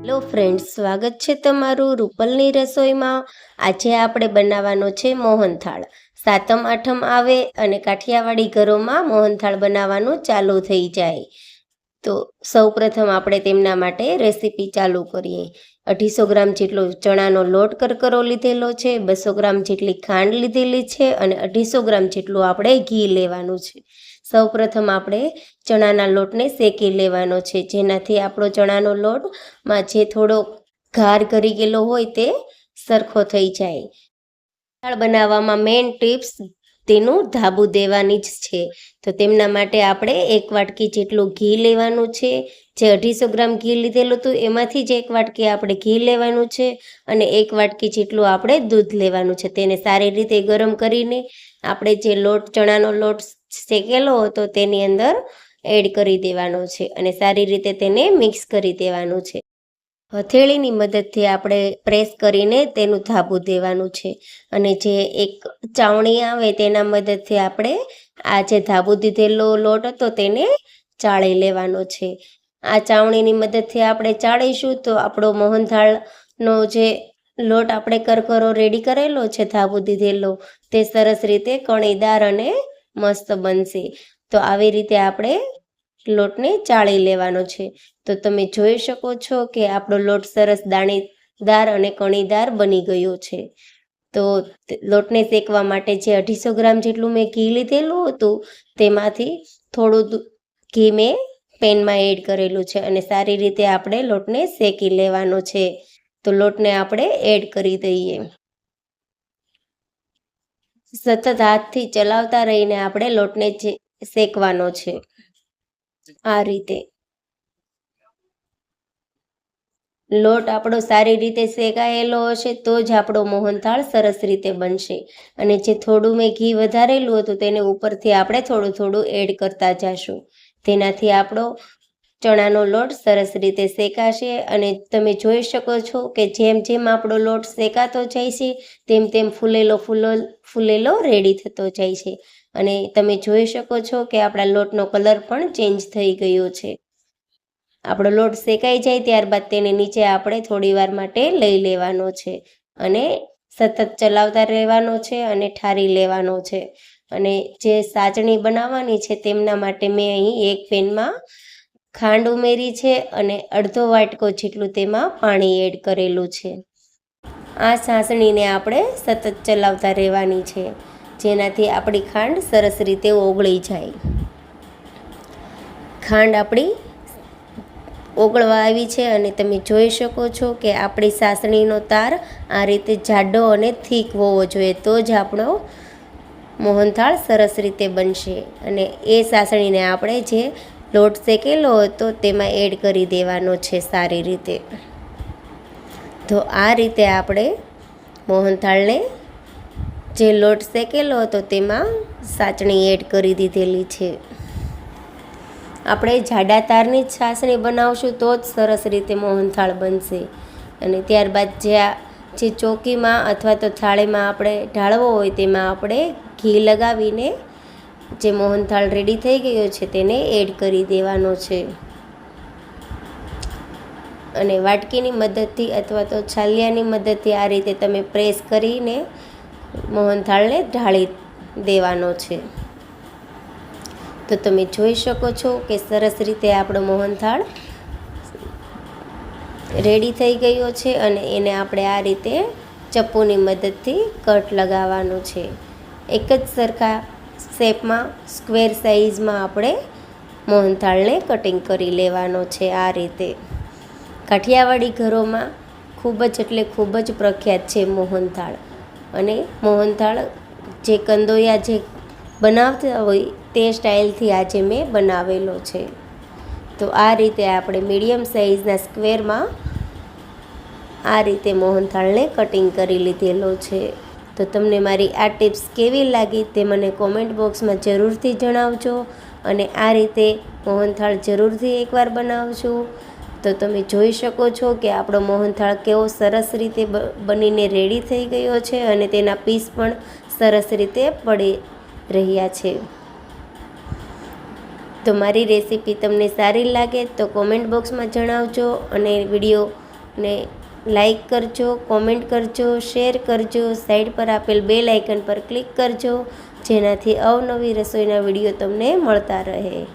Hello friends, સ્વાગત છે તમારું રૂપલની રસોઈમાં। આજે આપણે બનાવવાનો છે મોહનથાળ। સાતમ આઠમ આવે અને કાઠિયાવાડી ઘરોમાં મોહનથાળ બનાવવાનું ચાલુ થઈ જાય। તો સૌપ્રથમ આપણે તેમના માટે રેસીપી ચાલુ કરીએ। 250 ગ્રામ જેટલો ચણાનો લોટ કરકરો લીધેલો છે, 200 ગ્રામ જેટલી ખાંડ લીધેલી છે અને 250 ગ્રામ જેટલું આપણે ઘી લેવાનું છે। સૌપ્રથમ આપણે ચણાના લોટને શેકી લેવાનો છે, જેનાથી આપણો ચણાનો લોટમાં જે થોડો ઘાર કરી ગયેલો હોય તે સરખો થઈ જાય। દાળ બનાવવામાં મેઇન ટિપ્સ તેનું ધાબુ દેવાની જ છે। તો તેમના માટે આપણે 1 વાટકી જેટલું ઘી લેવાનું છે। જે 250 ગ્રામ ઘી લીધેલું હતું એમાંથી જ 1 વાટકી આપણે ઘી લેવાનું છે અને 1 વાટકી જેટલું આપણે દૂધ લેવાનું છે। તેને સારી રીતે ગરમ કરીને આપણે જે ચણાનો લોટ શેકેલો હતો તેની અંદર એડ કરી દેવાનો છે અને સારી રીતે તેને મિક્સ કરી દેવાનું છે। હથેળીની મદદથી આપણે પ્રેસ કરીને તેનું ધાબુ દેવાનું છે અને જે એક ચાવણી આવે તેના મદદથી આપણે આ જે ધાબુ દીધેલો લોટ હતો તેને ચાળી લેવાનો છે। આ ચાવણીની મદદથી આપણે ચાળીશું તો આપણો મોહનથાળનો જે લોટ આપણે કરકરો રેડી કરેલો છે ધાબુ દીધેલો તે સરસ રીતે કણીદાર અને મસ્ત બનશે। તો આવી રીતે આપણે લોટને ચાળી લેવાનો છે। તો તમે જોઈ શકો છો કે આપણો લોટ સરસ દાણેદાર અને કણીદાર બની ગયો છે। તો લોટને શેકવા માટે જે 250 ગ્રામ જેટલું મેં ઘી લીધેલું હતું તેમાંથી થોડું ઘી મેં પેનમાં એડ કરેલું છે અને સારી રીતે આપણે લોટને શેકી લેવાનો છે। તો લોટને આપણે એડ કરી દઈએ। સતત હાથથી ચલાવતા રહીને આપણે લોટને શેકવાનો છે। આ રીતે લોટ આપણો સારી રીતે શેકાયેલો હશે તો જ આપણો મોહનથાળ સરસ રીતે બનશે। અને જે થોડું મેં ઘી વધારેલું હતું તેને ઉપરથી આપણે થોડું થોડું એડ કરતા જઈશું, તેનાથી આપણો ચણાનો લોટ સરસ રીતે શેકાશે। અને તમે જોઈ શકો છો કે જેમ જેમ આપણો લોટ શેકાતો જાય છે તેમ તેમ ફૂલેલો રેડી થતો જાય છે અને તમે જોઈ શકો છો કે આપણા લોટનો કલર પણ ચેન્જ થઈ ગયો છે। આપણો લોટ શેકાઈ જાય ત્યારબાદ તેને નીચે આપણે થોડી વાર માટે લઈ લેવાનો છે અને સતત ચલાવતા રહેવાનો છે અને ઠારી લેવાનો છે। અને જે સાચણી બનાવવાની છે તેમના માટે મેં અહીં એક પેનમાં ખાંડ ઉમેરી છે અને અડધો વાટકો જેટલું તેમાં પાણી એડ કરેલું છે। આ સાસણીને આપણે સતત ચલાવતા રહેવાની છે, જેનાથી આપણી ખાંડ સરસ રીતે ઓગળી જાય। ખાંડ આપણી ઓગળવા આવી છે અને તમે જોઈ શકો છો કે આપણી સાસણીનો તાર આ રીતે જાડો અને થીક હોવો જોઈએ, તો જ આપણો મોહનથાળ સરસ રીતે બનશે। અને એ સાસણીને આપણે જે લોટ શેકેલો હતો તેમાં એડ કરી દેવાનો છે સારી રીતે। તો આ રીતે આપણે મોહનથાળને જે લોટ શેકેલો હતો તેમાં સાચણી એડ કરી દીધેલી છે। આપણે જાડા તારની જ સાસણી બનાવશું તો જ સરસ રીતે મોહનથાળ બનશે। અને ત્યારબાદ જે ચોકીમાં અથવા તો થાળીમાં આપણે ઢાળવો હોય તેમાં આપણે ઘી લગાવીને જે મોહનથાળ રેડી થઈ ગયો છે તેને એડ કરી દેવાનો છે અને વાટકીની મદદથી અથવા તો છાલિયાની મદદથી આ રીતે તમે પ્રેસ કરીને મોહનથાળને ઢાળી દેવાનો છે। તો તમે જોઈ શકો છો કે સરસ રીતે આપણો મોહનથાળ રેડી થઈ ગયો છે અને એને આપણે આ રીતે ચપ્પુની મદદથી કટ લગાવવાનું છે। એક જ સરખા શેપમાં સ્ક્વેર સાઇઝમાં આપણે મોહનથાળને કટિંગ કરી લેવાનો છે। આ રીતે કાઠિયાવાડી ઘરોમાં ખૂબ જ પ્રખ્યાત છે મોહનથાળ। અને મોહનથાળ જે કંદોયા જે બનાવતા હોય તે સ્ટાઇલથી આજે મેં બનાવેલો છે। તો આ રીતે આપણે મીડિયમ સાઇઝના સ્ક્વેરમાં આ રીતે મોહનથાળને કટિંગ કરી લીધેલો છે। તો તમને મારી આ ટિપ્સ કેવી લાગી તે મને કોમેન્ટ બોક્સમાં જરૂરથી જણાવજો અને આ રીતે મોહનથાળ જરૂરથી એકવાર બનાવજો। તો તમે જોઈ શકો છો કે આપણો મોહનથાળ કેવો સરસ રીતે બનીને રેડી થઈ ગયો છે અને તેના પીસ પણ સરસ રીતે પડી રહ્યા છે। તો મારી રેસીપી તમને સારી લાગે તો કોમેન્ટ બોક્સમાં જણાવજો અને વિડીયો ને લાઈક કરજો, કોમેન્ટ કરજો, શેર કરજો, સાઈડ પર આપેલ બેલ આઇકન પર ક્લિક કરજો, જેનાથી અવનવી રસોઈના વિડીયો તમને મળતા રહે.